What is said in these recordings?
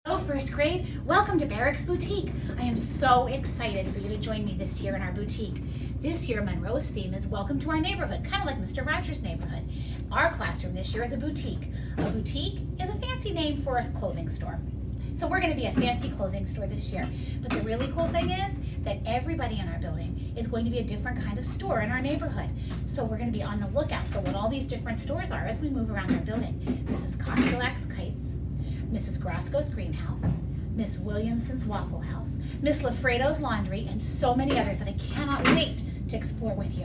Hello, first grade. Welcome to Barrick's Boutique. I am so excited for you to join me this year in our boutique. This year, Monroe's theme is Welcome to Our Neighborhood, kind of like Mr. Rogers' neighborhood. Our classroom this year is a boutique. A boutique is a fancy name for a clothing store. So we're going to be a fancy clothing store this year. But the really cool thing is that everybody in our building is going to be a different kind of store in our neighborhood. So we're going to be on the lookout for what all these different stores are as we move around our building. Mrs. Kostelak's Kites, Mrs. Grosco's Greenhouse, Miss Williamson's Waffle House, Miss Lafredo's Laundry, and so many others that I cannot wait to explore with you.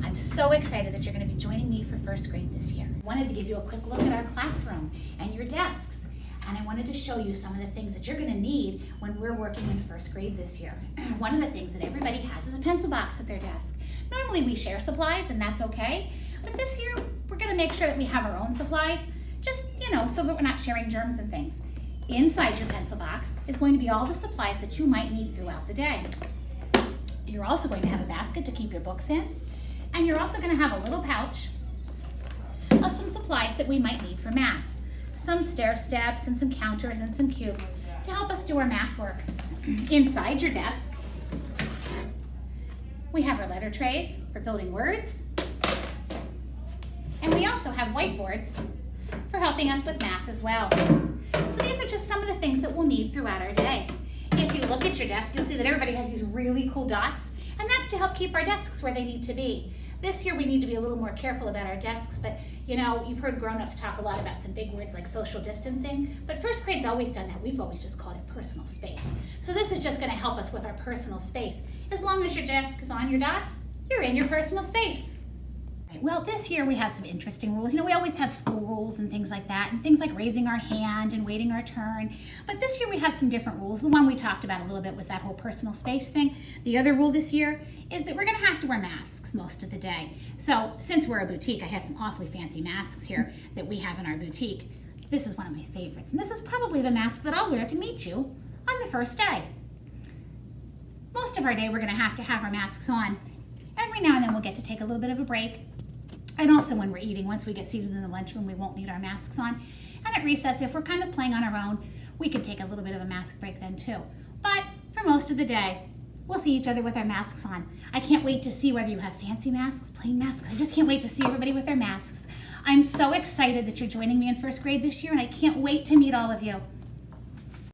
I'm so excited that you're going to be joining me for first grade this year. I wanted to give you a quick look at our classroom and your desks, and I wanted to show you some of the things that you're going to need when we're working in first grade this year. One of the things that everybody has is a pencil box at their desk. Normally we share supplies, and that's okay, but this year we're going to make sure that we have our own supplies, just, so that we're not sharing germs and things. Inside your pencil box is going to be all the supplies that you might need throughout the day. You're also going to have a basket to keep your books in, and you're also going to have a little pouch of some supplies that we might need for math. Some stair steps and some counters and some cubes to help us do our math work. Inside your desk, we have our letter trays for building words, and we also have whiteboards for helping us with math as well. So these are just some of the things that we'll need throughout our day. If you look at your desk, you'll see that everybody has these really cool dots, and that's to help keep our desks where they need to be. This year we need to be a little more careful about our desks, but you've heard grown-ups talk a lot about some big words like social distancing, but first grade's always done that. We've always just called it personal space. So this is just going to help us with our personal space. As long as your desk is on your dots, you're in your personal space. Well, this year we have some interesting rules. We always have school rules and things like that, and things like raising our hand and waiting our turn. But this year we have some different rules. The one we talked about a little bit was that whole personal space thing. The other rule this year is that we're going to have to wear masks most of the day. So since we're a boutique, I have some awfully fancy masks here that we have in our boutique. This is one of my favorites, and this is probably the mask that I'll wear to meet you on the first day. Most of our day we're going to have our masks on. Every now and then we'll get to take a little bit of a break. And also when we're eating, once we get seated in the lunchroom, we won't need our masks on. And at recess, if we're kind of playing on our own, we can take a little bit of a mask break then too. But for most of the day, we'll see each other with our masks on. I can't wait to see whether you have fancy masks, plain masks. I just can't wait to see everybody with their masks. I'm so excited that you're joining me in first grade this year, and I can't wait to meet all of you.